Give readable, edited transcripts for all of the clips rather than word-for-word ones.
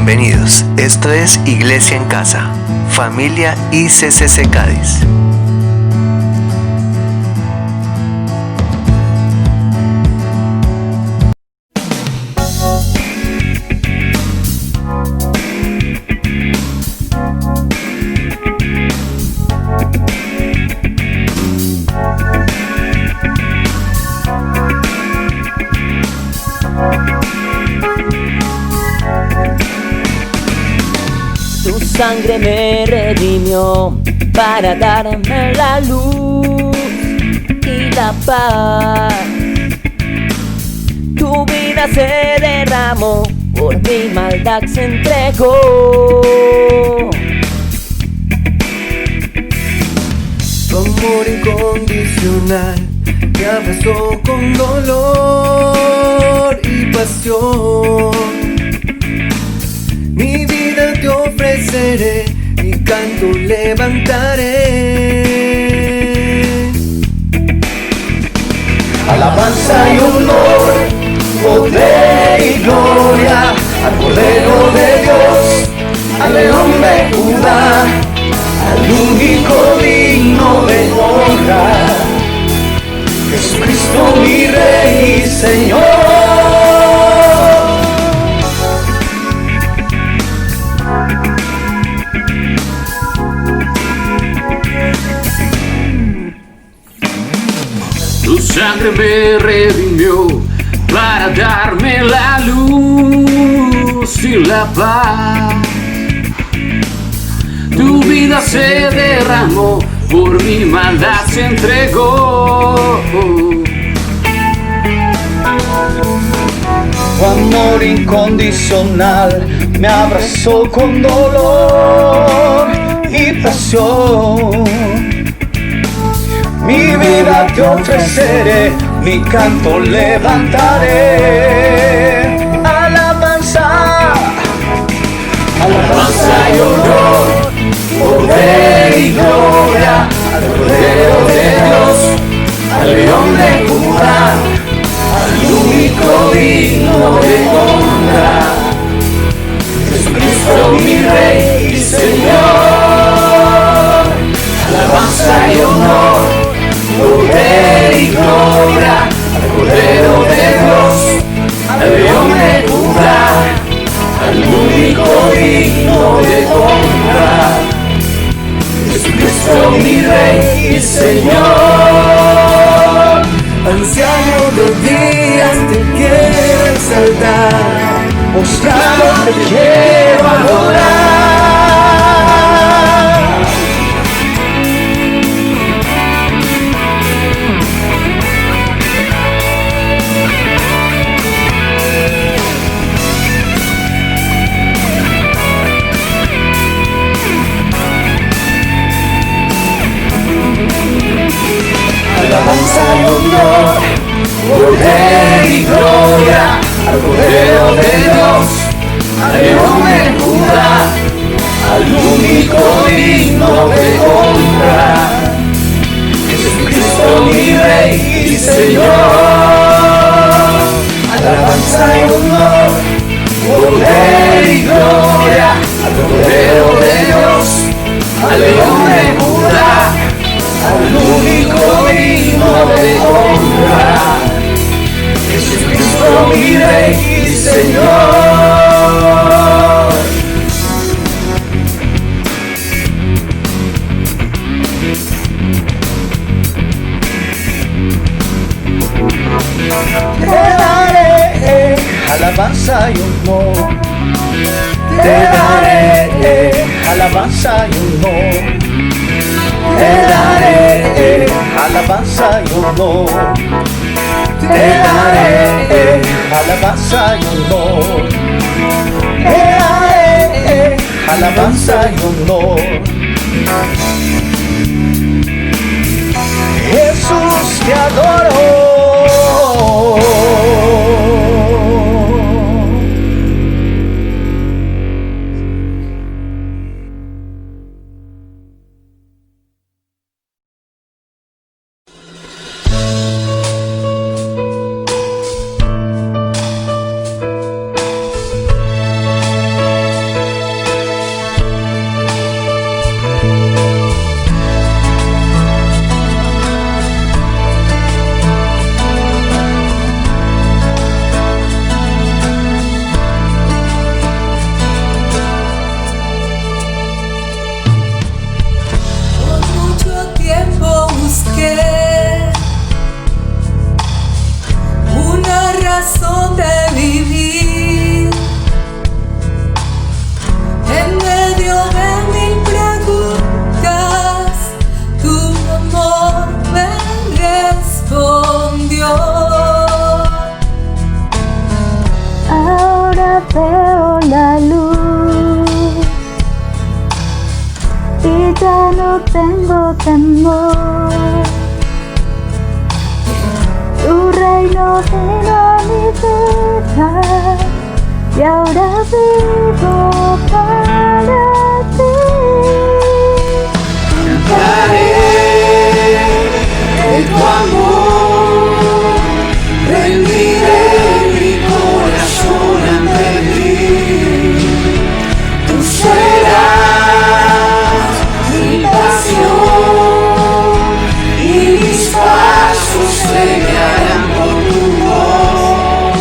Bienvenidos, esto es Iglesia en Casa, familia ICCC Cádiz. Tu sangre me redimió para darme la luz y la paz. Tu vida se derramó, por mi maldad se entregó. Tu amor incondicional me abrazó con dolor y pasión. Mi vida te ofreceré, mi canto levantaré. Alabanza y honor, poder y gloria al Cordero de Dios, al León de Judá, al único digno de honra, Jesucristo mi Rey y Señor. Tu sangre me redimió para darme la luz y la paz. Tu vida se derramó, por mi maldad se entregó. Tu amor incondicional me abrazó con dolor y pasión. Mi vida te ofreceré, mi canto levantaré. Alabanza, alabanza y honor, poder y gloria al Cordero de Dios, al León de Judá, al único digno de honra, Jesucristo mi Rey y Señor. Alabanza y honor, poder y gloria al Cordero de Dios, al León de Judá, al único digno de honra, Jesucristo mi Rey y Señor. Anciano de días te quiero exaltar, postrado te quiero adorar. Alabanza y honor, poder y gloria al Cordero de Dios, al León de Judá, al único digno de honra, Jesucristo mi Rey y Señor. Alabanza y honor, poder y gloria al Cordero de Dios, al León de Judá, al único digno de honra, Jesucristo mi Rey y Señor. Te daré alabanza y honor, te daré alabanza y honor, te daré alabanza y honor, te daré alabanza y honor, te daré alabanza y honor. Jesús te adoro. la luz y ya no tengo temor. Tu reino vino a mi vida y ahora vivo para ti. Cantaré de tu amor, rendiré mi corazón ante ti. Tú serás mi pasión y mis pasos se guiarán por tu voz.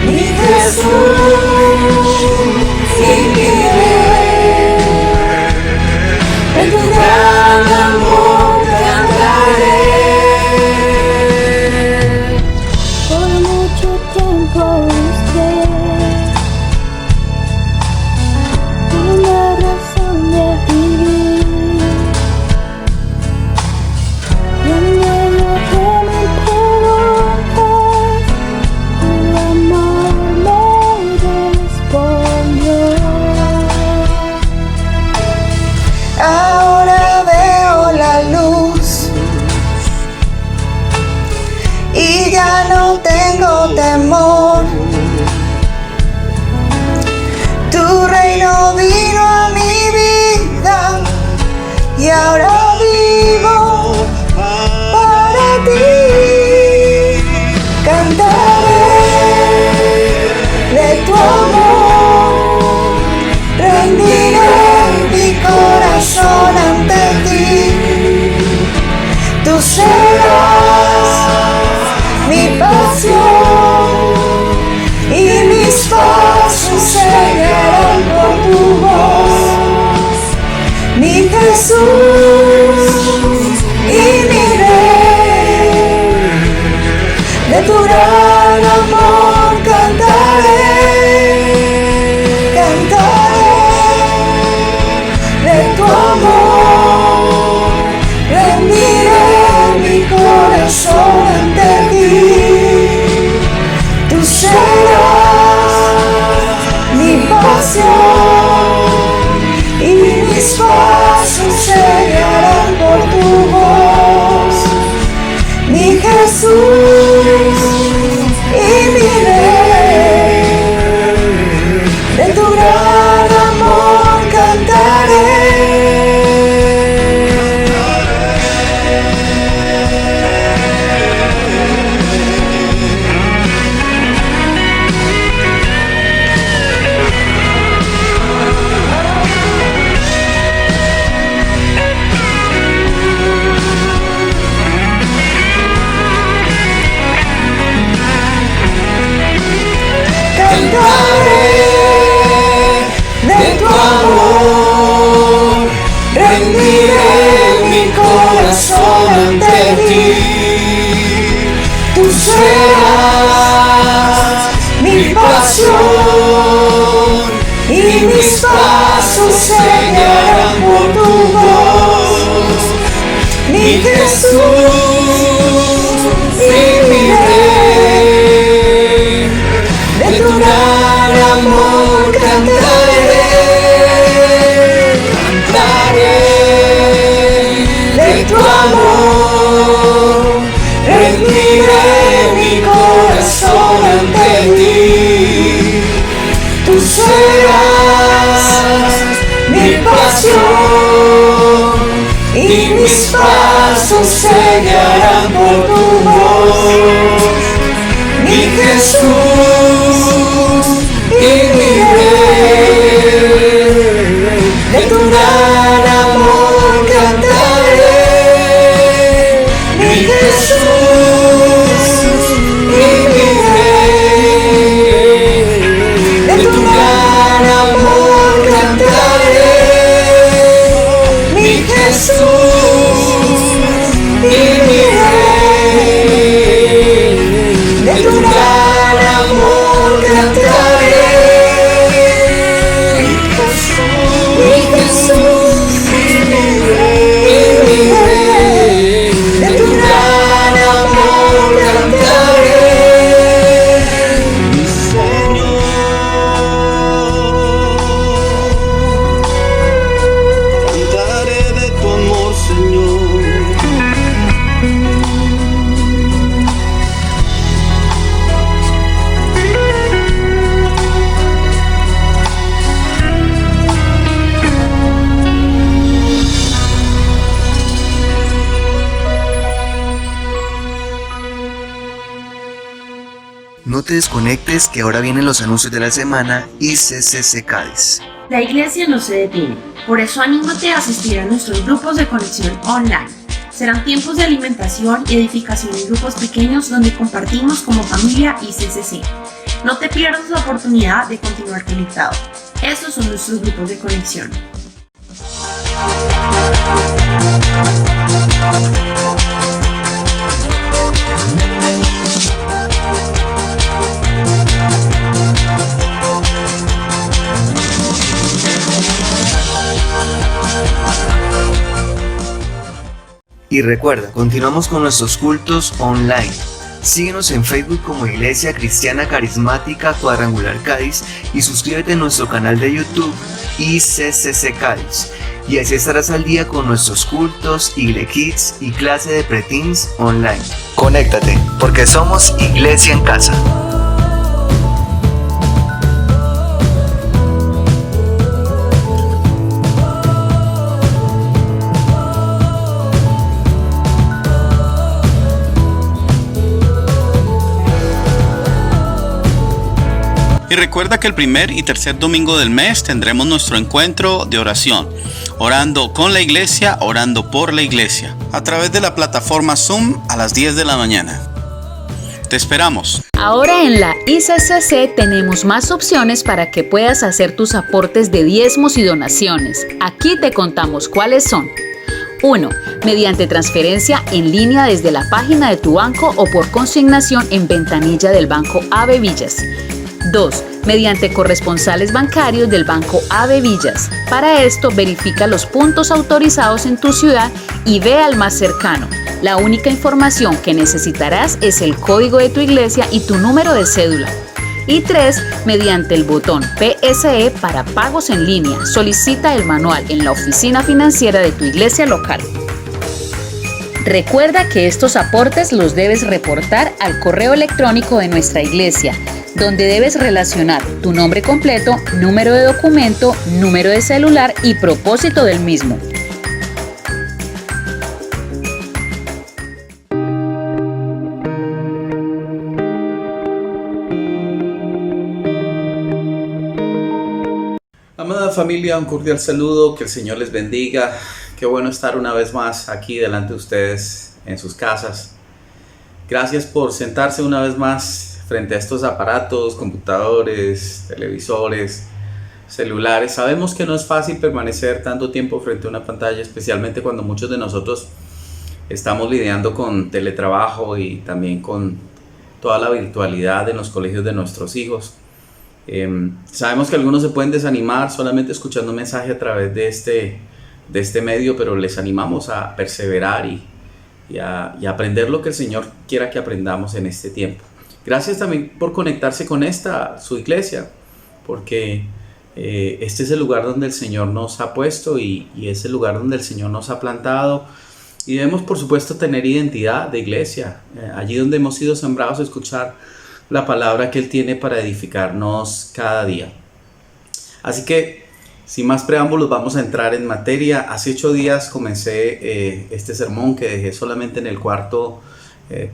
Mi Jesús y mi Rey, en tu gran amor cantaré. Por mucho tiempo busqué una razón de vivir, y en medio de mil preguntas tu amor me respondió. Ahora veo la luz y ya no tengo temor. Tu reino vino a mi vida y ahora vivo para ti. Cantaré de tu amor, rendiré mi corazón ante ti. Tú serás mi pasión y mis pasos se guiarán por tu voz. Mi Jesús y mi Rey, de tu gran amor cantaré. De tu amor, rendiré mi corazón ante ti. Tú serás mi pasión y mis pasos se guiarán por tu voz. Mi Jesús y mi Rey, de tu gran amor cantaré. Cantaré de tu amor, rendiré mi corazón ante ti. Tú serás mi pasión y mis pasos se guiarán por tu voz. Mi Jesús y mi Rey, de tu gran amor cantaré. De tu amor, rendiré mi corazón ante ti. Tú serás mi pasión y mis pasos se guiarán por tu voz. Mi Jesús y mi Rey, de tu gran amor cantaré. Mi Jesús y mi Rey, de tu gran amor cantaré. Mi Jesús y mi Rey, de tu gran amor. No te desconectes que ahora vienen los anuncios de la semana y CCC Cádiz. La iglesia no se detiene, por eso anímate a asistir a nuestros grupos de conexión online. Serán tiempos de alimentación y edificación en grupos pequeños donde compartimos como familia y CCC. No te pierdas la oportunidad de continuar conectado. Estos son nuestros grupos de conexión. Y recuerda, continuamos con nuestros cultos online. Síguenos en Facebook como Iglesia Cristiana Carismática Cuadrangular Cádiz y suscríbete a nuestro canal de YouTube ICCC Cádiz. Y así estarás al día con nuestros cultos, Igle Kids y clase de preteens online. Conéctate, porque somos Iglesia en Casa. Y recuerda que el primer y tercer domingo del mes tendremos nuestro encuentro de oración, orando con la iglesia, orando por la iglesia, a través de la plataforma Zoom a las 10 de la mañana. Te esperamos. Ahora en la ICCC tenemos más opciones para que puedas hacer tus aportes de diezmos y donaciones. Aquí te contamos cuáles son. 1. Mediante transferencia en línea desde la página de tu banco o por consignación en ventanilla del Banco AB Villas. 2. Mediante corresponsales bancarios del Banco AB Villas. Para esto, verifica los puntos autorizados en tu ciudad y ve al más cercano. La única información que necesitarás es el código de tu iglesia y tu número de cédula. Y 3. Mediante el botón PSE para pagos en línea. Solicita el manual en la oficina financiera de tu iglesia local. Recuerda que estos aportes los debes reportar al correo electrónico de nuestra iglesia, donde debes relacionar tu nombre completo, número de documento, número de celular y propósito del mismo. Amada familia, un cordial saludo, que el Señor les bendiga. Qué bueno estar una vez más aquí delante de ustedes en sus casas. Gracias por sentarse una vez más frente a estos aparatos, computadores, televisores, celulares. Sabemos que no es fácil permanecer tanto tiempo frente a una pantalla, especialmente cuando muchos de nosotros estamos lidiando con teletrabajo y también con toda la virtualidad en los colegios de nuestros hijos. Sabemos que algunos se pueden desanimar solamente escuchando un mensaje a través de este medio, pero les animamos a perseverar y a aprender lo que el Señor quiera que aprendamos en este tiempo. Gracias también por conectarse con su iglesia, porque este es el lugar donde el Señor nos ha puesto y es el lugar donde el Señor nos ha plantado. Y debemos, por supuesto, tener identidad de iglesia, allí donde hemos sido sembrados a escuchar la palabra que Él tiene para edificarnos cada día. Así que, sin más preámbulos, vamos a entrar en materia. Hace 8 días comencé este sermón que dejé solamente en el cuarto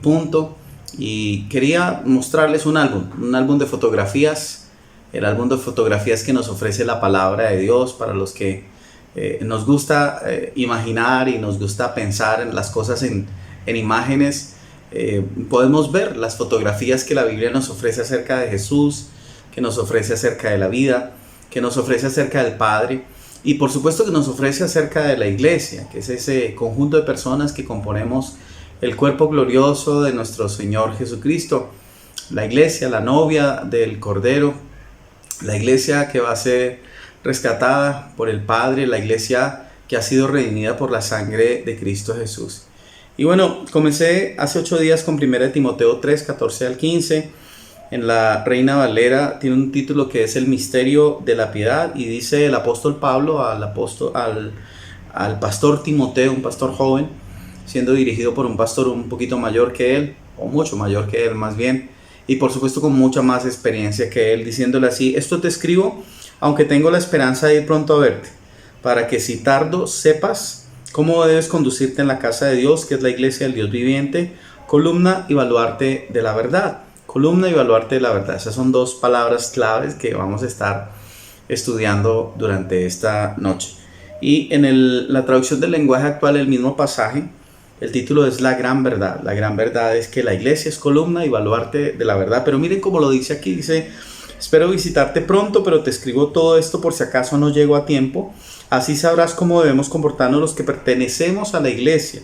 punto. Y quería mostrarles un álbum de fotografías, el álbum de fotografías que nos ofrece la palabra de Dios para los que nos gusta imaginar y nos gusta pensar en las cosas en imágenes. Podemos ver las fotografías que la Biblia nos ofrece acerca de Jesús, que nos ofrece acerca de la vida, que nos ofrece acerca del Padre y por supuesto que nos ofrece acerca de la iglesia, que es ese conjunto de personas que componemos el cuerpo glorioso de nuestro Señor Jesucristo, la iglesia, la novia del Cordero, la iglesia que va a ser rescatada por el Padre, la iglesia que ha sido redimida por la sangre de Cristo Jesús. Y bueno, comencé hace 8 días con 1 Timoteo 3, 14 al 15. En la Reina Valera tiene un título que es el misterio de la piedad y dice el apóstol Pablo al pastor Timoteo, un pastor joven, siendo dirigido por un pastor un poquito mayor que él, o mucho mayor que él más bien, y por supuesto con mucha más experiencia que él, diciéndole así: esto te escribo, aunque tengo la esperanza de ir pronto a verte, para que si tardo sepas cómo debes conducirte en la casa de Dios, que es la iglesia del Dios viviente, columna y baluarte de la verdad, columna y baluarte de la verdad. Esas son dos palabras claves que vamos a estar estudiando durante esta noche. Y en la traducción del lenguaje actual, el mismo pasaje, el título es La Gran Verdad. La gran verdad es que la iglesia es columna y baluarte de la verdad. Pero miren cómo lo dice aquí, dice: espero visitarte pronto, pero te escribo todo esto por si acaso no llego a tiempo. Así sabrás cómo debemos comportarnos los que pertenecemos a la iglesia,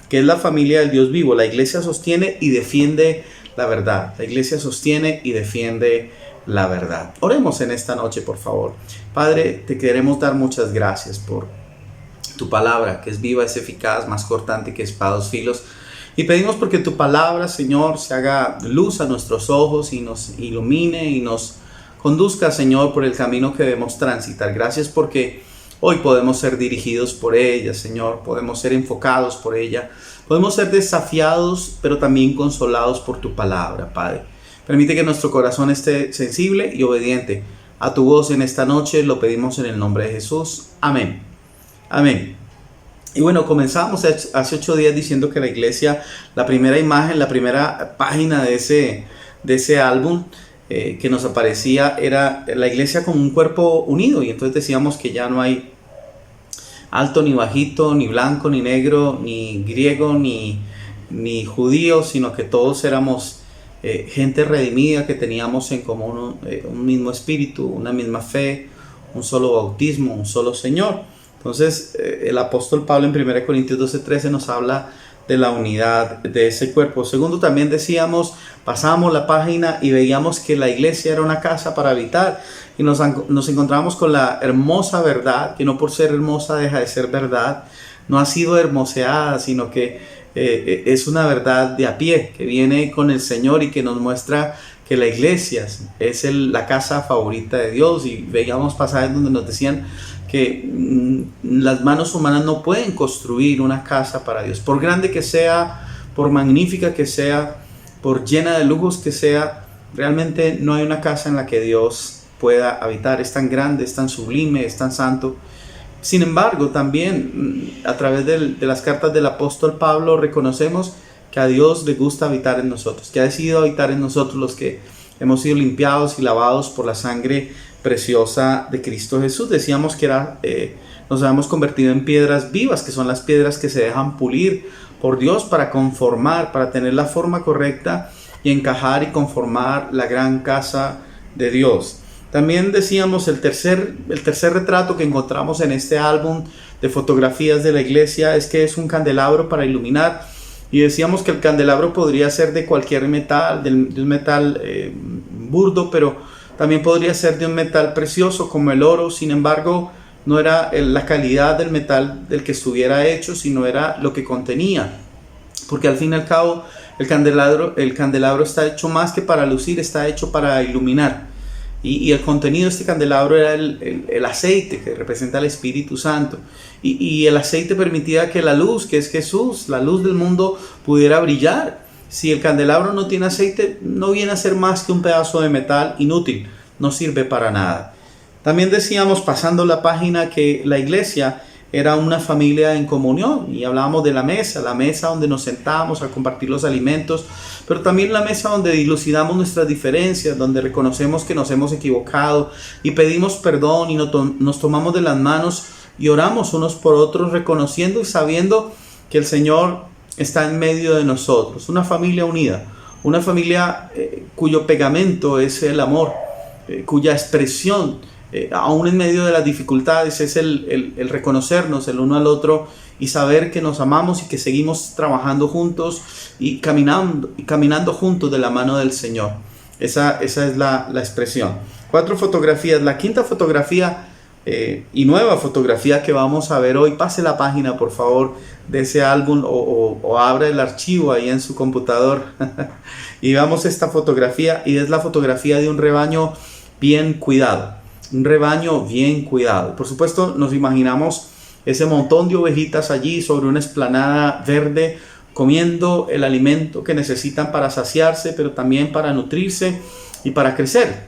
que es la familia del Dios vivo. La iglesia sostiene y defiende la verdad. La iglesia sostiene y defiende la verdad. Oremos en esta noche, por favor. Padre, te queremos dar muchas gracias por tu palabra, que es viva, es eficaz, más cortante que espada de dos filos. Y pedimos porque tu palabra, Señor, se haga luz a nuestros ojos y nos ilumine y nos conduzca, Señor, por el camino que debemos transitar. Gracias porque hoy podemos ser dirigidos por ella, Señor. Podemos ser enfocados por ella. Podemos ser desafiados, pero también consolados por tu palabra, Padre. Permite que nuestro corazón esté sensible y obediente a tu voz en esta noche. Lo pedimos en el nombre de Jesús. Amén. Amén. Y bueno, comenzamos hace 8 días diciendo que la iglesia, la primera imagen, la primera página de ese álbum que nos aparecía era la iglesia como un cuerpo unido. Y entonces decíamos que ya no hay alto ni bajito, ni blanco ni negro, ni griego ni judío, sino que todos éramos gente redimida, que teníamos en común un mismo espíritu, una misma fe, un solo bautismo, un solo Señor. Entonces el apóstol Pablo en 1 Corintios 12:13 nos habla de la unidad de ese cuerpo. Segundo, también decíamos, pasábamos la página y veíamos que la iglesia era una casa para habitar, y nos encontramos con la hermosa verdad, que no por ser hermosa deja de ser verdad, no ha sido hermoseada, sino que es una verdad de a pie, que viene con el Señor y que nos muestra que la iglesia es la casa favorita de Dios. Y veíamos pasajes donde nos decían que las manos humanas no pueden construir una casa para Dios, por grande que sea, por magnífica que sea, por llena de lujos que sea. Realmente no hay una casa en la que Dios pueda habitar. Es tan grande, es tan sublime, es tan santo. Sin embargo, también a través de las cartas del apóstol Pablo reconocemos que a Dios le gusta habitar en nosotros, que ha decidido habitar en nosotros los que hemos sido limpiados y lavados por la sangre preciosa de Cristo Jesús. Decíamos que nos habíamos convertido en piedras vivas, que son las piedras que se dejan pulir por Dios para conformar, para tener la forma correcta y encajar y conformar la gran casa de Dios. También decíamos el tercer retrato que encontramos en este álbum de fotografías de la iglesia es que es un candelabro para iluminar. Y decíamos que el candelabro podría ser de cualquier metal, de un metal burdo, pero también podría ser de un metal precioso como el oro. Sin embargo, no era la calidad del metal del que estuviera hecho, sino era lo que contenía. Porque al fin y al cabo el candelabro está hecho más que para lucir, está hecho para iluminar. Y el contenido de este candelabro era el aceite, que representa el Espíritu Santo. Y el aceite permitía que la luz, que es Jesús, la luz del mundo, pudiera brillar. Si el candelabro no tiene aceite, no viene a ser más que un pedazo de metal inútil, no sirve para nada. También decíamos, pasando la página, que la iglesia era una familia en comunión, y hablábamos de la mesa donde nos sentábamos a compartir los alimentos, pero también la mesa donde dilucidamos nuestras diferencias, donde reconocemos que nos hemos equivocado y pedimos perdón y nos tomamos de las manos y oramos unos por otros, reconociendo y sabiendo que el Señor está en medio de nosotros. Una familia unida, una familia cuyo pegamento es el amor, cuya expresión aún en medio de las dificultades es el reconocernos el uno al otro y saber que nos amamos y que seguimos trabajando juntos y caminando juntos de la mano del Señor. Esa es la expresión. 4 fotografías. La quinta fotografía y nueva fotografía que vamos a ver hoy, pase la página por favor de ese álbum o abra el archivo ahí en su computador y veamos esta fotografía, y es la fotografía de un rebaño bien cuidado. Un rebaño bien cuidado. Por supuesto nos imaginamos ese montón de ovejitas allí sobre una explanada verde, comiendo el alimento que necesitan para saciarse, pero también para nutrirse y para crecer.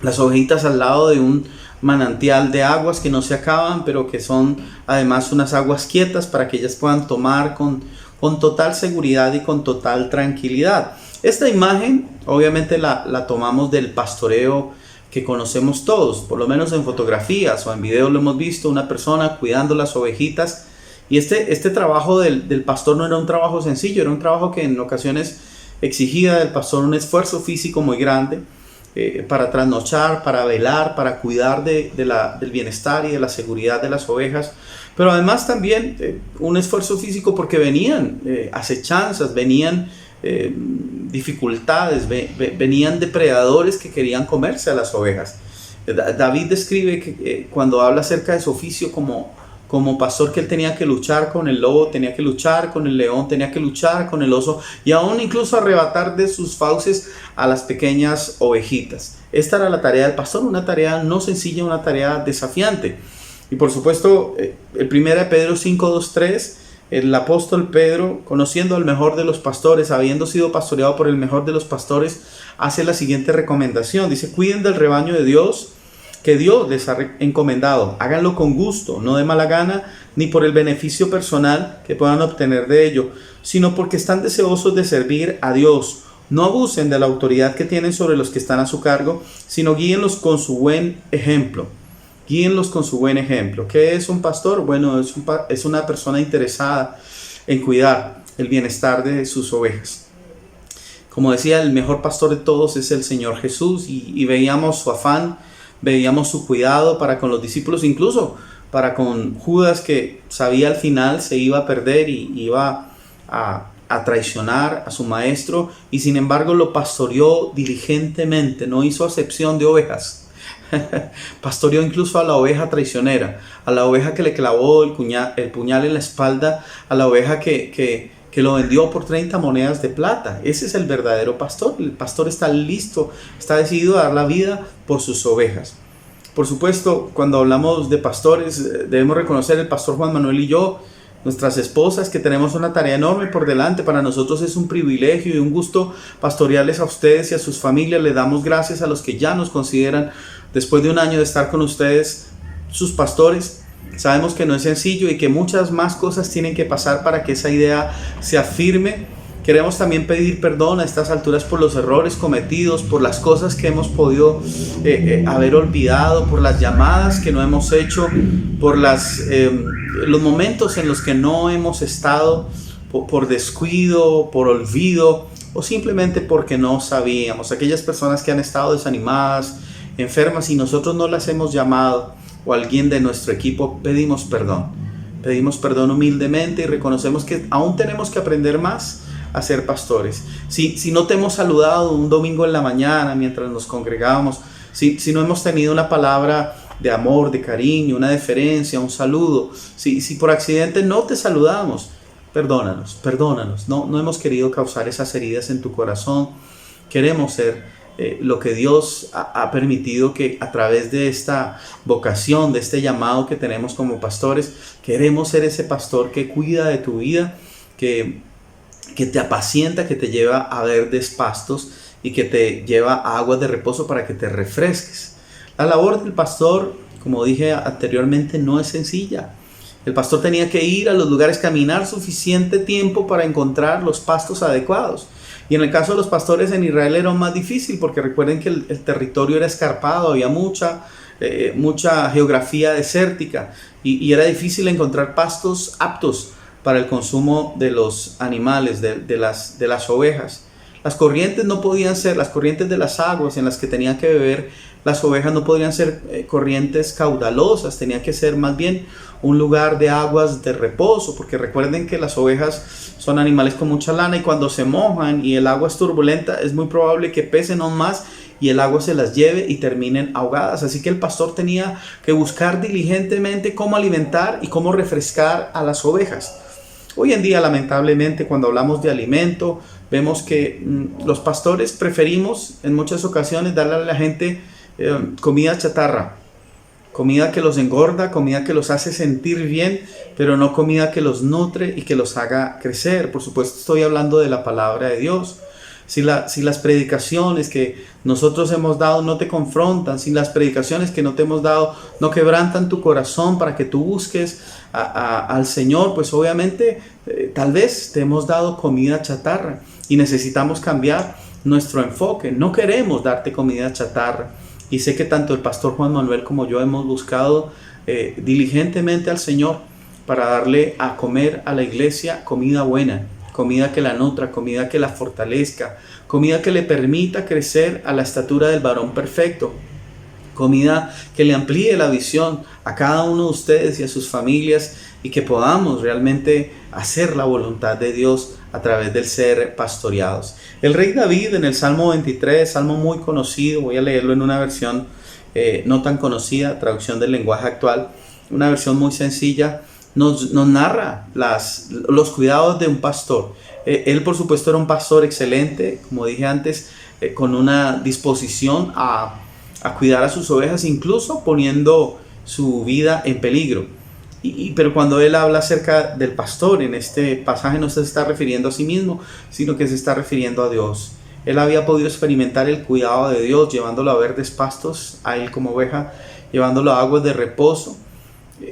Las ovejitas al lado de un manantial de aguas que no se acaban, pero que son además unas aguas quietas para que ellas puedan tomar con total seguridad y con total tranquilidad. Esta imagen obviamente la tomamos del pastoreo que conocemos todos, por lo menos en fotografías o en videos lo hemos visto, una persona cuidando las ovejitas. Y este trabajo del pastor no era un trabajo sencillo, era un trabajo que en ocasiones exigía del pastor un esfuerzo físico muy grande para trasnochar, para velar, para cuidar del bienestar y de la seguridad de las ovejas. Pero además también un esfuerzo físico porque venían acechanzas, venían dificultades, venían depredadores que querían comerse a las ovejas. David describe que cuando habla acerca de su oficio como pastor, que él tenía que luchar con el lobo, tenía que luchar con el león, tenía que luchar con el oso y aún incluso arrebatar de sus fauces a las pequeñas ovejitas. Esta era la tarea del pastor, una tarea no sencilla, una tarea desafiante. Y por supuesto, el 1 Pedro 5:2-3, el apóstol Pedro, conociendo al mejor de los pastores, habiendo sido pastoreado por el mejor de los pastores, hace la siguiente recomendación. Dice: cuiden del rebaño de Dios, que Dios les ha encomendado. Háganlo con gusto, no de mala gana, ni por el beneficio personal que puedan obtener de ello, sino porque están deseosos de servir a Dios. No abusen de la autoridad que tienen sobre los que están a su cargo, sino guíenlos con su buen ejemplo. Guíenlos con su buen ejemplo. ¿Qué es un pastor? Bueno, es una persona interesada en cuidar el bienestar de sus ovejas. Como decía, el mejor pastor de todos es el Señor Jesús, y veíamos su afán, veíamos su cuidado para con los discípulos, incluso para con Judas, que sabía al final se iba a perder y iba a traicionar a su maestro, y sin embargo lo pastoreó diligentemente, no hizo acepción de ovejas. Pastoreó incluso a la oveja traicionera, a la oveja que le clavó el puñal en la espalda, a la oveja que lo vendió por 30 monedas de plata. Ese es el verdadero pastor. El pastor está listo, está decidido a dar la vida por sus ovejas. Por supuesto, cuando hablamos de pastores, debemos reconocer, el pastor Juan Manuel y yo, nuestras esposas, que tenemos una tarea enorme por delante. Para nosotros es un privilegio y un gusto pastorearles a ustedes y a sus familias. Les damos gracias a los que ya nos consideran, después de un año de estar con ustedes, sus pastores. Sabemos que no es sencillo y que muchas más cosas tienen que pasar para que esa idea se afirme. Queremos también pedir perdón a estas alturas por los errores cometidos, por las cosas que hemos podido haber olvidado, por las llamadas que no hemos hecho, por los momentos en los que no hemos estado, por descuido, por olvido, o simplemente porque no sabíamos. Aquellas personas que han estado desanimadas, enfermas, y nosotros no las hemos llamado, o alguien de nuestro equipo, pedimos perdón humildemente, y reconocemos que aún tenemos que aprender más a ser pastores. Si no te hemos saludado un domingo en la mañana mientras nos congregábamos, si no hemos tenido una palabra de amor, de cariño, una deferencia, un saludo, si por accidente no te saludamos, perdónanos. No hemos querido causar esas heridas en tu corazón. Queremos ser lo que Dios ha permitido, que a través de esta vocación, de este llamado que tenemos como pastores, queremos ser ese pastor que cuida de tu vida, que te apacienta, que te lleva a verdes pastos y que te lleva a aguas de reposo para que te refresques. La labor del pastor, como dije anteriormente, no es sencilla. El pastor tenía que ir a los lugares, caminar suficiente tiempo para encontrar los pastos adecuados. Y en el caso de los pastores en Israel era más difícil, porque recuerden que el territorio era escarpado, había mucha geografía desértica, y era difícil encontrar pastos aptos para el consumo de los animales, de las ovejas. Las corrientes no podían ser, las corrientes de las aguas en las que tenían que beber las ovejas no podrían ser corrientes caudalosas, tenía que ser más bien un lugar de aguas de reposo, porque recuerden que las ovejas son animales con mucha lana, y cuando se mojan y el agua es turbulenta, es muy probable que pesen aún más y el agua se las lleve y terminen ahogadas. Así que el pastor tenía que buscar diligentemente cómo alimentar y cómo refrescar a las ovejas. Hoy en día, lamentablemente, cuando hablamos de alimento, vemos que los pastores preferimos en muchas ocasiones darle a la gente comida chatarra, comida que los engorda, comida que los hace sentir bien, pero no comida que los nutre y que los haga crecer. Por supuesto, estoy hablando de la palabra de Dios. Si las predicaciones que nosotros hemos dado no te confrontan, si las predicaciones que no te hemos dado no quebrantan tu corazón para que tú busques al Señor, pues obviamente tal vez te hemos dado comida chatarra. y necesitamos cambiar nuestro enfoque. No queremos darte comida chatarra. Y sé que tanto el pastor Juan Manuel como yo hemos buscado diligentemente al Señor para darle a comer a la iglesia comida buena, comida que la nutra, comida que la fortalezca, comida que le permita crecer a la estatura del varón perfecto, comida que le amplíe la visión a cada uno de ustedes y a sus familias, y que podamos realmente hacer la voluntad de Dios a través del ser pastoreados. El rey David en el Salmo 23, salmo muy conocido, voy a leerlo en una versión no tan conocida, traducción del lenguaje actual, una versión muy sencilla, nos narra los cuidados de un pastor. Él por supuesto era un pastor excelente, como dije antes, con una disposición a cuidar a sus ovejas, incluso poniendo su vida en peligro. Pero cuando él habla acerca del pastor en este pasaje, no se está refiriendo a sí mismo, sino que se está refiriendo a Dios. Él había podido experimentar el cuidado de Dios, llevándolo a verdes pastos, a él como oveja, llevándolo a aguas de reposo,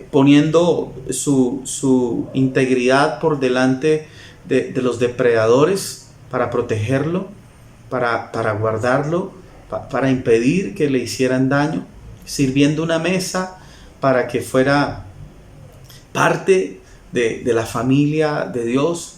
poniendo su integridad por delante de los depredadores para protegerlo, para guardarlo, para impedir que le hicieran daño, sirviendo una mesa para que fuera parte de la familia de Dios.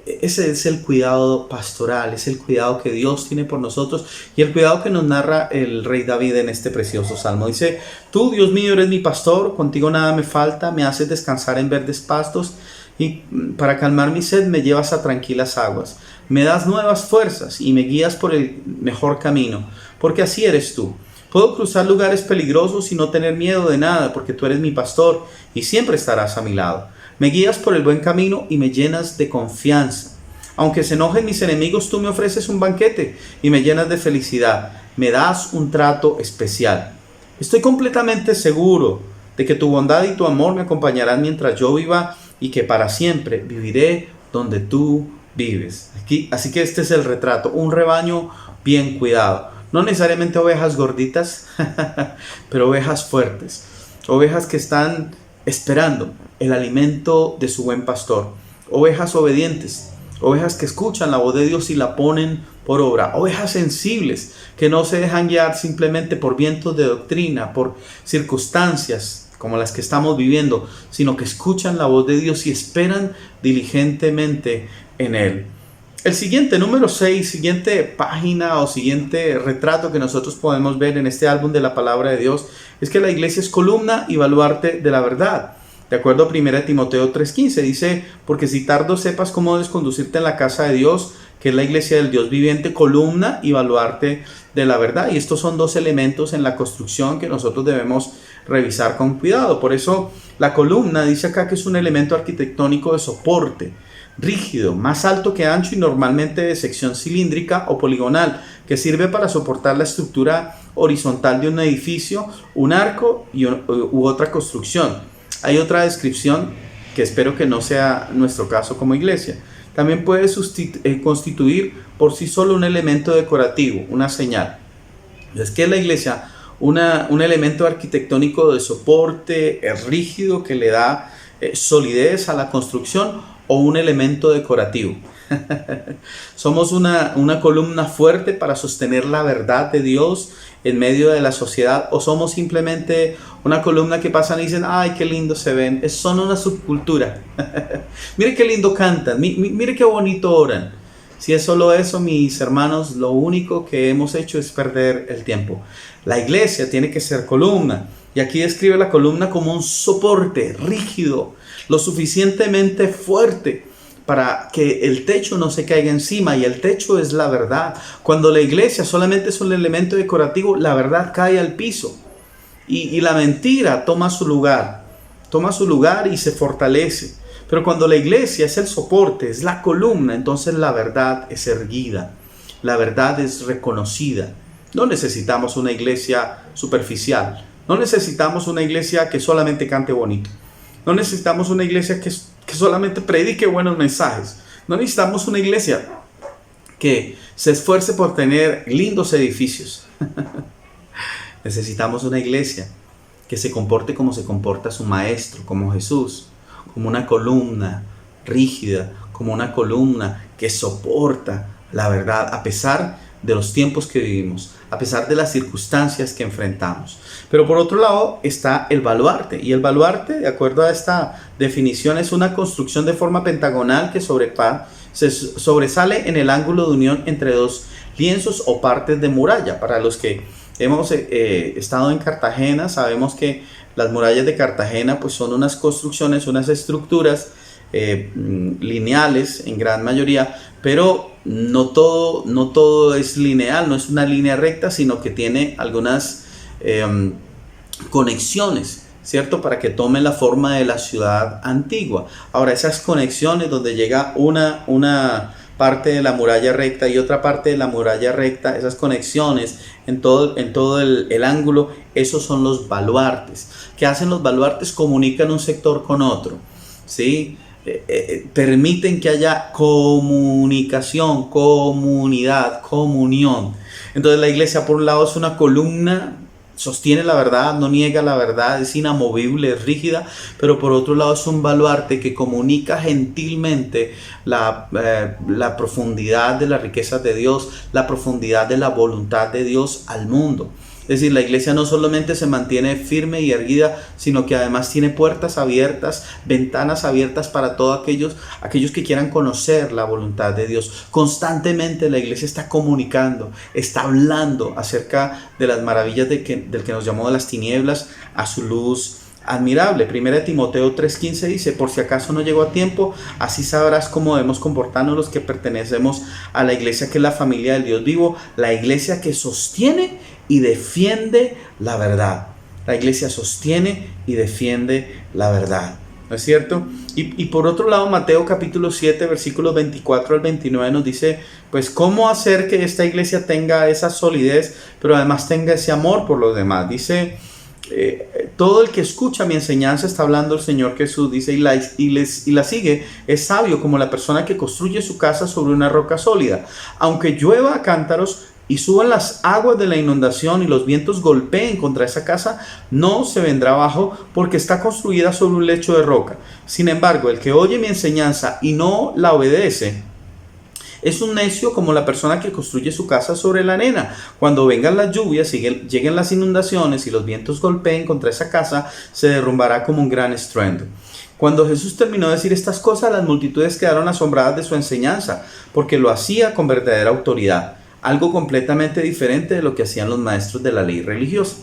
Ese es el cuidado pastoral, es el cuidado que Dios tiene por nosotros y el cuidado que nos narra el rey David en este precioso salmo. Dice: tú, Dios mío, eres mi pastor, contigo nada me falta, me haces descansar en verdes pastos y para calmar mi sed me llevas a tranquilas aguas. Me das nuevas fuerzas y me guías por el mejor camino, porque así eres tú. Puedo cruzar lugares peligrosos y no tener miedo de nada, porque tú eres mi pastor y siempre estarás a mi lado. Me guías por el buen camino y me llenas de confianza. Aunque se enojen mis enemigos, tú me ofreces un banquete y me llenas de felicidad. Me das un trato especial. Estoy completamente seguro de que tu bondad y tu amor me acompañarán mientras yo viva y que para siempre viviré donde tú vives. Así que este es el retrato, un rebaño bien cuidado. No necesariamente ovejas gorditas, pero ovejas fuertes. Ovejas que están esperando el alimento de su buen pastor. Ovejas obedientes. Ovejas que escuchan la voz de Dios y la ponen por obra. Ovejas sensibles que no se dejan guiar simplemente por vientos de doctrina, por circunstancias como las que estamos viviendo, sino que escuchan la voz de Dios y esperan diligentemente en Él. El siguiente, número 6, siguiente página o siguiente retrato que nosotros podemos ver en este álbum de la palabra de Dios es que la iglesia es columna y baluarte de la verdad. De acuerdo a 1 Timoteo 3:15 dice: porque si tardo sepas cómo debes conducirte en la casa de Dios, que es la iglesia del Dios viviente, columna y baluarte de la verdad. Y estos son dos elementos en la construcción que nosotros debemos revisar con cuidado. Por eso la columna dice acá que es un elemento arquitectónico de soporte, rígido, más alto que ancho y normalmente de sección cilíndrica o poligonal, que sirve para soportar la estructura horizontal de un edificio, un arco u otra construcción. Hay otra descripción que espero que no sea nuestro caso como iglesia. También puede constituir por sí solo un elemento decorativo, una señal. Es que la iglesia, un elemento arquitectónico de soporte rígido que le da solidez a la construcción, o un elemento decorativo. Somos una columna fuerte para sostener la verdad de Dios en medio de la sociedad, o somos simplemente una columna que pasan y dicen: ay, qué lindo se ven, son una subcultura. Mire qué lindo cantan, mire qué bonito oran. Si es solo eso, mis hermanos, lo único que hemos hecho es perder el tiempo. La iglesia tiene que ser columna, y aquí describe la columna como un soporte rígido, lo suficientemente fuerte para que el techo no se caiga encima, y el techo es la verdad. Cuando la iglesia solamente es un elemento decorativo, la verdad cae al piso y la mentira toma su lugar y se fortalece. Pero cuando la iglesia es el soporte, es la columna, entonces la verdad es erguida, la verdad es reconocida. No necesitamos una iglesia superficial, no necesitamos una iglesia que solamente cante bonito, no necesitamos una iglesia que solamente predique buenos mensajes, no necesitamos una iglesia que se esfuerce por tener lindos edificios. Necesitamos una iglesia que se comporte como se comporta su maestro, como Jesús, como una columna rígida, como una columna que soporta la verdad a pesar de los tiempos que vivimos, a pesar de las circunstancias que enfrentamos. Pero por otro lado está el baluarte, y el baluarte, de acuerdo a esta definición, es una construcción de forma pentagonal que sobresale en el ángulo de unión entre dos lienzos o partes de muralla. Para los que hemos estado en Cartagena, sabemos que las murallas de Cartagena pues son unas construcciones, unas estructuras lineales en gran mayoría, pero no todo es lineal, no es una línea recta, sino que tiene algunas conexiones, ¿cierto? Para que tome la forma de la ciudad antigua. Ahora, esas conexiones donde llega una parte de la muralla recta y otra parte de la muralla recta, esas conexiones en todo el ángulo, esos son los baluartes. ¿Qué hacen los baluartes? Comunican un sector con otro, ¿sí? Permiten que haya comunicación, comunidad, comunión. Entonces la iglesia, por un lado, es una columna, sostiene la verdad, no niega la verdad, es inamovible, es rígida, pero por otro lado es un baluarte que comunica gentilmente la profundidad de las riquezas de Dios, la profundidad de la voluntad de Dios al mundo. Es decir, la iglesia no solamente se mantiene firme y erguida, sino que además tiene puertas abiertas, ventanas abiertas para todos aquellos que quieran conocer la voluntad de Dios. Constantemente la iglesia está comunicando, está hablando acerca de las maravillas del que nos llamó de las tinieblas a su luz admirable. 1 Timoteo 3:15 dice: por si acaso no llegó a tiempo, así sabrás cómo debemos comportarnos los que pertenecemos a la iglesia, que es la familia del Dios vivo, la iglesia que sostiene y defiende la verdad. La iglesia sostiene y defiende la verdad, ¿no es cierto? Y por otro lado, Mateo capítulo 7, versículos 24 al 29 nos dice, pues, cómo hacer que esta iglesia tenga esa solidez, pero además tenga ese amor por los demás. Dice, todo el que escucha mi enseñanza, está hablando el Señor Jesús, dice, y la sigue, es sabio como la persona que construye su casa sobre una roca sólida. Aunque llueva a cántaros y suban las aguas de la inundación y los vientos golpeen contra esa casa, no se vendrá abajo, porque está construida sobre un lecho de roca. Sin embargo, el que oye mi enseñanza y no la obedece es un necio como la persona que construye su casa sobre la arena. Cuando vengan las lluvias, lleguen las inundaciones y los vientos golpeen contra esa casa, se derrumbará como un gran estruendo. Cuando Jesús terminó de decir estas cosas, las multitudes quedaron asombradas de su enseñanza, porque lo hacía con verdadera autoridad. Algo completamente diferente de lo que hacían los maestros de la ley religiosa.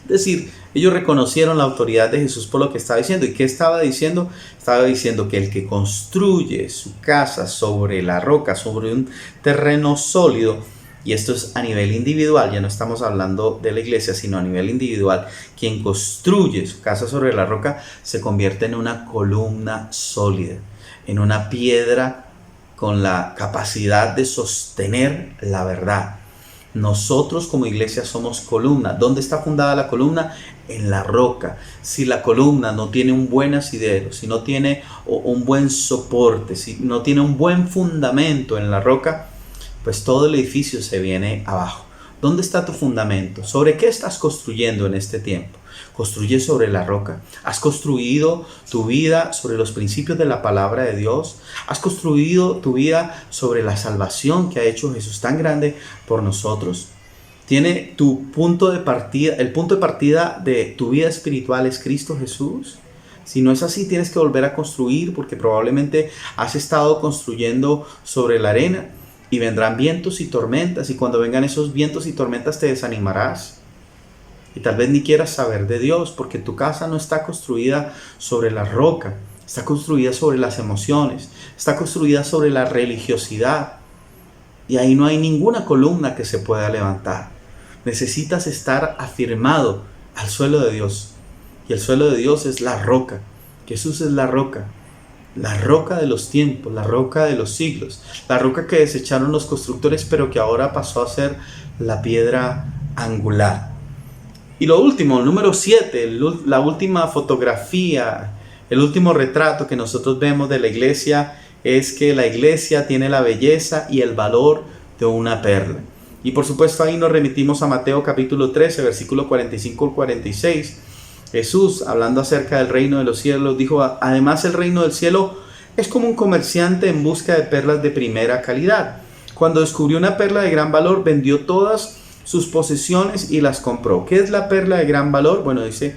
Es decir, ellos reconocieron la autoridad de Jesús por lo que estaba diciendo. ¿Y qué estaba diciendo? Estaba diciendo que el que construye su casa sobre la roca, sobre un terreno sólido, y esto es a nivel individual, ya no estamos hablando de la iglesia, sino a nivel individual, quien construye su casa sobre la roca se convierte en una columna sólida, en una piedra con la capacidad de sostener la verdad. Nosotros como iglesia somos columna. ¿Dónde está fundada la columna? En la roca. Si la columna no tiene un buen asidero, si no tiene un buen soporte, si no tiene un buen fundamento en la roca, pues todo el edificio se viene abajo. ¿Dónde está tu fundamento? ¿Sobre qué estás construyendo en este tiempo? ¿Construyes sobre la roca? ¿Has construido tu vida sobre los principios de la palabra de Dios? ¿Has construido tu vida sobre la salvación que ha hecho Jesús tan grande por nosotros? ¿Tiene tu punto de partida, el punto de partida de tu vida espiritual es Cristo Jesús? Si no es así, tienes que volver a construir, porque probablemente has estado construyendo sobre la arena y vendrán vientos y tormentas, y cuando vengan esos vientos y tormentas te desanimarás. Y tal vez ni quieras saber de Dios, porque tu casa no está construida sobre la roca, está construida sobre las emociones, está construida sobre la religiosidad. Y ahí no hay ninguna columna que se pueda levantar. Necesitas estar afirmado al suelo de Dios. Y el suelo de Dios es la roca. Jesús es la roca de los tiempos, la roca de los siglos, la roca que desecharon los constructores, pero que ahora pasó a ser la piedra angular. Y lo último, el número 7, la última fotografía, el último retrato que nosotros vemos de la iglesia es que la iglesia tiene la belleza y el valor de una perla. Y por supuesto ahí nos remitimos a Mateo capítulo 13, versículo 45 al 46. Jesús, hablando acerca del reino de los cielos, dijo, además el reino del cielo Es como un comerciante en busca de perlas de primera calidad. Cuando descubrió una perla de gran valor, vendió todas sus posesiones y las compró. ¿Qué es la perla de gran valor? Bueno, dice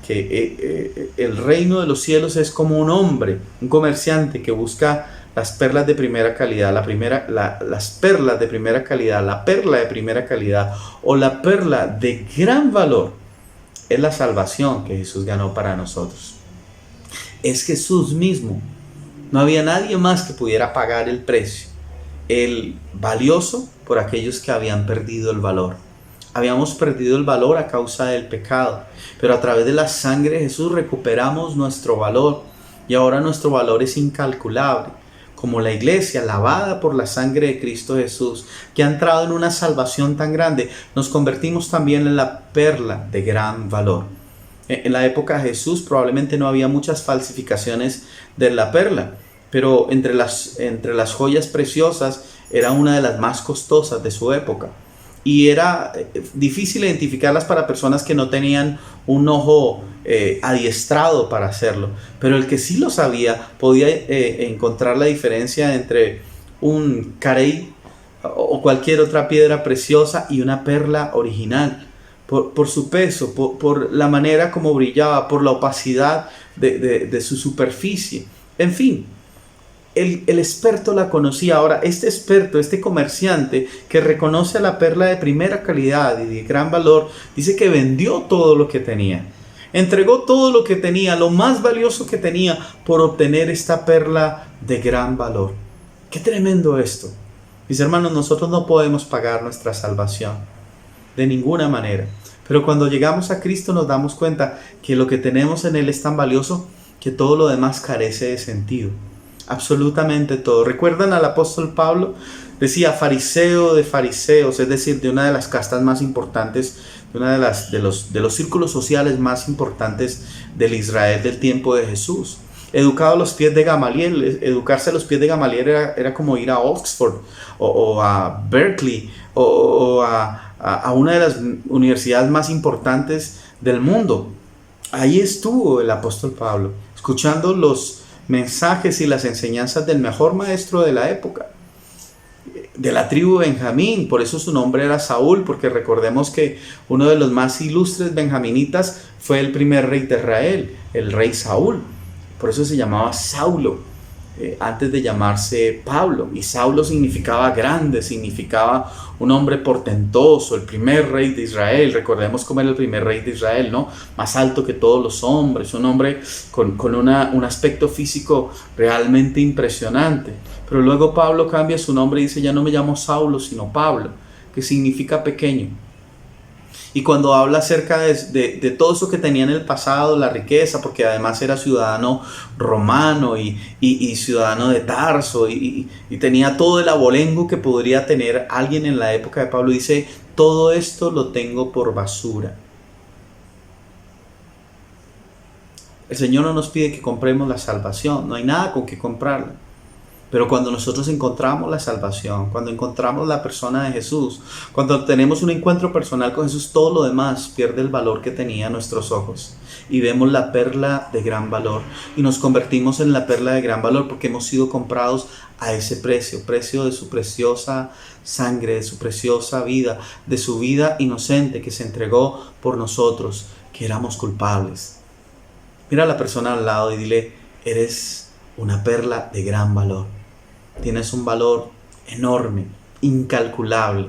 que el reino de los cielos es como un hombre, un comerciante que busca las perlas de primera calidad, las perlas de primera calidad, la perla de primera calidad o la perla de gran valor. Es la salvación que Jesús ganó para nosotros. Es Jesús mismo. No había nadie más que pudiera pagar el precio, el valioso por aquellos que habían perdido el valor. Habíamos perdido el valor a causa del pecado, pero a través de la sangre de Jesús recuperamos nuestro valor y ahora nuestro valor es incalculable. Como la iglesia lavada por la sangre de Cristo Jesús, que ha entrado en una salvación tan grande, nos convertimos también en la perla de gran valor. En la época de Jesús probablemente no había muchas falsificaciones de la perla, pero entre las joyas preciosas era una de las más costosas de su época. Y era difícil identificarlas para personas que no tenían un ojo adiestrado para hacerlo. Pero el que sí lo sabía podía encontrar la diferencia entre un carey o cualquier otra piedra preciosa y una perla original. Por su peso, por la manera como brillaba, por la opacidad de su superficie. En fin. El experto la conocía. Ahora, este experto, este comerciante que reconoce la perla de primera calidad y de gran valor, dice que vendió todo lo que tenía. Entregó todo lo que tenía, lo más valioso que tenía, por obtener esta perla de gran valor. ¡Qué tremendo esto! Mis hermanos, nosotros no podemos pagar nuestra salvación de ninguna manera. Pero cuando llegamos a Cristo nos damos cuenta que lo que tenemos en Él es tan valioso que todo lo demás carece de sentido. Absolutamente todo. ¿Recuerdan al apóstol Pablo? Decía fariseo de fariseos, es decir, de una de las castas más importantes, de una de los círculos sociales más importantes del Israel del tiempo de Jesús. Educado a los pies de Gamaliel. Educarse a los pies de Gamaliel era como ir a Oxford o a Berkeley o a una de las universidades más importantes del mundo. Ahí estuvo el apóstol Pablo, escuchando los mensajes y las enseñanzas del mejor maestro de la época, de la tribu de Benjamín. Por eso su nombre era Saúl, porque recordemos que uno de los más ilustres benjaminitas fue el primer rey de Israel, el rey Saúl. Por eso se llamaba Saulo, antes de llamarse Pablo. Y Saulo significaba grande, significaba un hombre portentoso, el primer rey de Israel. Recordemos cómo era el primer rey de Israel, ¿no? Más alto que todos los hombres, un hombre con un aspecto físico realmente impresionante. Pero luego Pablo cambia su nombre y dice: ya no me llamo Saulo, sino Pablo, que significa pequeño. Y cuando habla acerca de todo eso que tenía en el pasado, la riqueza, porque además era ciudadano romano y ciudadano de Tarso y tenía todo el abolengo que podría tener alguien en la época de Pablo, dice: todo esto lo tengo por basura. El Señor no nos pide que compremos la salvación, no hay nada con que comprarla. Pero cuando nosotros encontramos la salvación, cuando encontramos la persona de Jesús, cuando tenemos un encuentro personal con Jesús, todo lo demás pierde el valor que tenía a nuestros ojos. Y vemos la perla de gran valor. Y nos convertimos en la perla de gran valor porque hemos sido comprados a ese precio de su preciosa sangre, de su preciosa vida, de su vida inocente que se entregó por nosotros, que éramos culpables. Mira a la persona al lado y dile: eres una perla de gran valor. Tienes un valor enorme, incalculable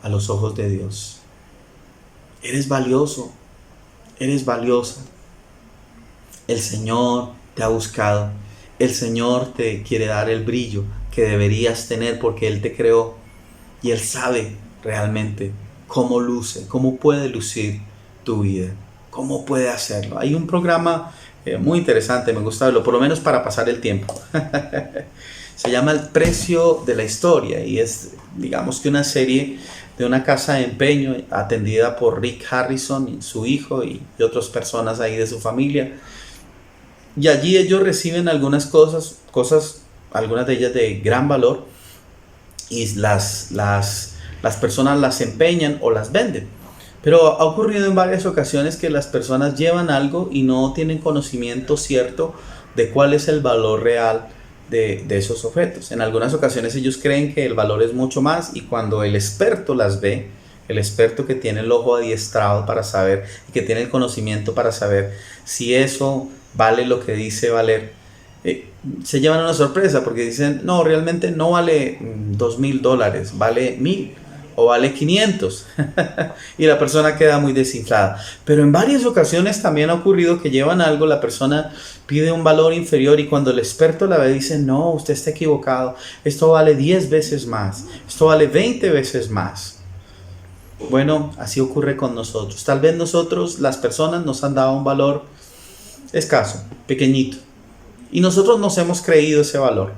a los ojos de Dios. Eres valioso, eres valiosa. El Señor te ha buscado. El Señor te quiere dar el brillo que deberías tener porque Él te creó. Y Él sabe realmente cómo luce, cómo puede lucir tu vida, cómo puede hacerlo. Hay un programa muy interesante, me gusta verlo, por lo menos para pasar el tiempo. Se llama El Precio de la Historia y es, digamos que una serie de una casa de empeño atendida por Rick Harrison y su hijo y otras personas ahí de su familia. Y allí ellos reciben algunas cosas, algunas de ellas de gran valor, y las personas las empeñan o las venden. Pero ha ocurrido en varias ocasiones que las personas llevan algo y no tienen conocimiento cierto de cuál es el valor real de esos objetos. En algunas ocasiones ellos creen que el valor es mucho más, y cuando el experto las ve, el experto que tiene el ojo adiestrado para saber y que tiene el conocimiento para saber si eso vale lo que dice valer, se llevan una sorpresa porque dicen, no, realmente no vale $2,000, vale 1,000 o vale 500 y la persona queda muy desinflada. Pero en varias ocasiones también ha ocurrido que llevan algo, la persona pide un valor inferior y cuando el experto la ve dice, no, usted está equivocado, esto vale 10 veces más, esto vale 20 veces más. Bueno, así ocurre con nosotros. Tal vez nosotros, las personas, nos han dado un valor escaso, pequeñito, y nosotros nos hemos creído ese valor.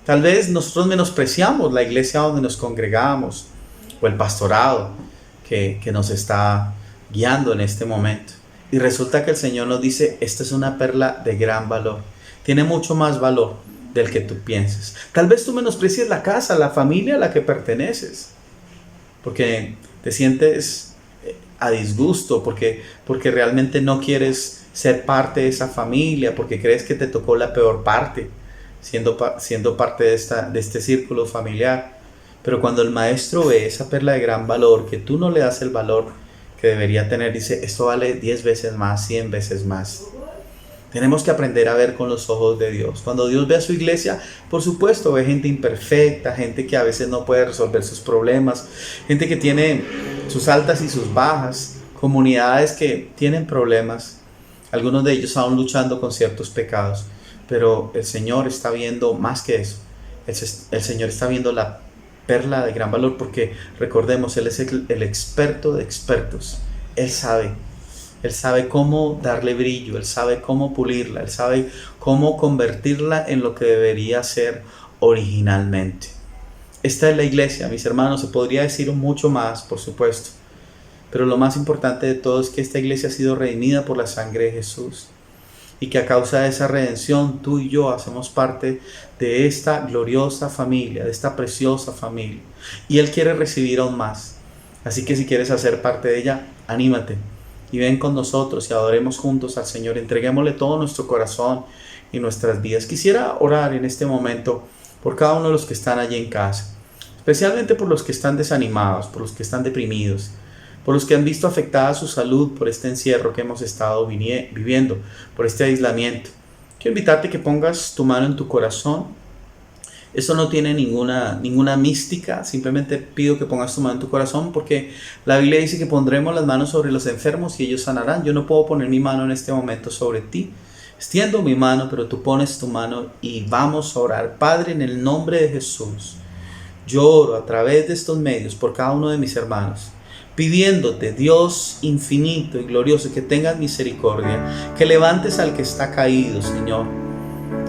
Tal vez nosotros menospreciamos la iglesia donde nos congregamos o el pastorado que nos está guiando en este momento. Y resulta que el Señor nos dice, esta es una perla de gran valor. Tiene mucho más valor del que tú pienses. Tal vez tú menosprecies la casa, la familia a la que perteneces, porque te sientes a disgusto, porque realmente no quieres ser parte de esa familia, porque crees que te tocó la peor parte, siendo parte de este círculo familiar. Pero cuando el maestro ve esa perla de gran valor, que tú no le das el valor que debería tener, dice, esto vale 10 veces más, 100 veces más. Tenemos que aprender a ver con los ojos de Dios. Cuando Dios ve a su iglesia, por supuesto, ve gente imperfecta, gente que a veces no puede resolver sus problemas, gente que tiene sus altas y sus bajas, comunidades que tienen problemas, algunos de ellos aún luchando con ciertos pecados. Pero el Señor está viendo más que eso. El Señor está viendo la perla de gran valor, porque recordemos, Él es el experto de expertos. Él sabe cómo darle brillo, Él sabe cómo pulirla, Él sabe cómo convertirla en lo que debería ser originalmente. Esta es la iglesia, mis hermanos. Se podría decir mucho más, por supuesto, pero lo más importante de todo es que esta iglesia ha sido redimida por la sangre de Jesús, y que a causa de esa redención tú y yo hacemos parte de esta gloriosa familia, de esta preciosa familia, y Él quiere recibir aún más. Así que si quieres hacer parte de ella, anímate y ven con nosotros y adoremos juntos al Señor. Entreguémosle todo nuestro corazón y nuestras vidas. Quisiera orar en este momento por cada uno de los que están allí en casa, especialmente por los que están desanimados, por los que están deprimidos, por los que han visto afectada su salud por este encierro que hemos estado viviendo, por este aislamiento. Quiero invitarte a que pongas tu mano en tu corazón. Esto no tiene ninguna mística, simplemente pido que pongas tu mano en tu corazón, porque la Biblia dice que pondremos las manos sobre los enfermos y ellos sanarán. Yo no puedo poner mi mano en este momento sobre ti. Extiendo mi mano, pero tú pones tu mano y vamos a orar. Padre, en el nombre de Jesús, yo oro a través de estos medios por cada uno de mis hermanos, pidiéndote, Dios infinito y glorioso, que tengas misericordia, que levantes al que está caído, Señor,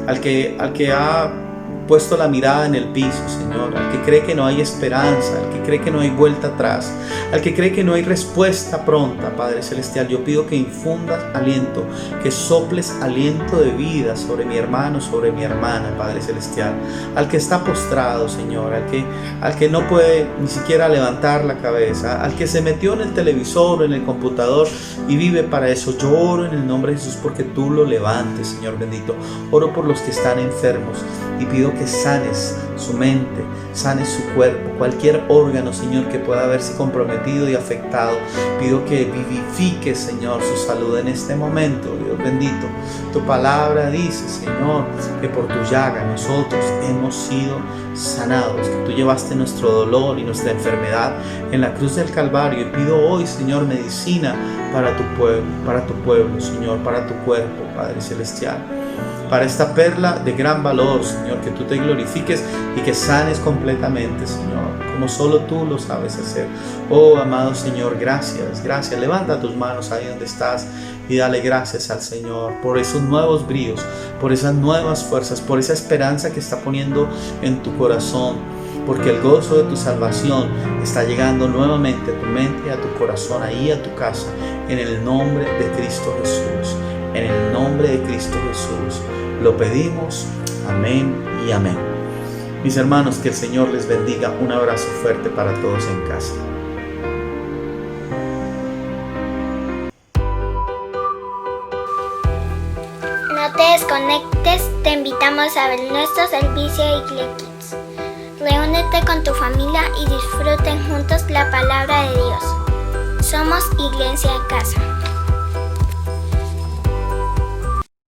al que ha puesto la mirada en el piso, Señor, al que cree que no hay esperanza, al que cree que no hay vuelta atrás, al que cree que no hay respuesta pronta. Padre Celestial, yo pido que infundas aliento, que soples aliento de vida sobre mi hermano, sobre mi hermana, Padre Celestial, al que está postrado, Señor, al que no puede ni siquiera levantar la cabeza, al que se metió en el televisor, en el computador y vive para eso. Yo oro en el nombre de Jesús porque tú lo levantes, Señor bendito. Oro por los que están enfermos y pido que sanes su mente, sanes su cuerpo, cualquier órgano, Señor, que pueda haberse comprometido y afectado. Pido que vivifiques, Señor, su salud en este momento, Dios bendito. Tu palabra dice, Señor, que por tu llaga nosotros hemos sido sanados, que tú llevaste nuestro dolor y nuestra enfermedad en la cruz del Calvario. Y pido hoy, Señor, medicina para tu pueblo, Señor, para tu cuerpo, Padre Celestial, para esta perla de gran valor, Señor, que tú te glorifiques y que sanes completamente, Señor, como solo tú lo sabes hacer. Oh, amado Señor, gracias. Levanta tus manos ahí donde estás y dale gracias al Señor por esos nuevos bríos, por esas nuevas fuerzas, por esa esperanza que está poniendo en tu corazón, porque el gozo de tu salvación está llegando nuevamente a tu mente, a tu corazón, ahí a tu casa, en el nombre de Cristo Jesús. En el nombre de Cristo Jesús lo pedimos. Amén y amén. Mis hermanos, que el Señor les bendiga. Un abrazo fuerte para todos en casa. te desconectes, te invitamos a ver nuestro servicio Igle Kids. Reúnete con tu familia y disfruten juntos la palabra de Dios. Somos Iglesia en Casa.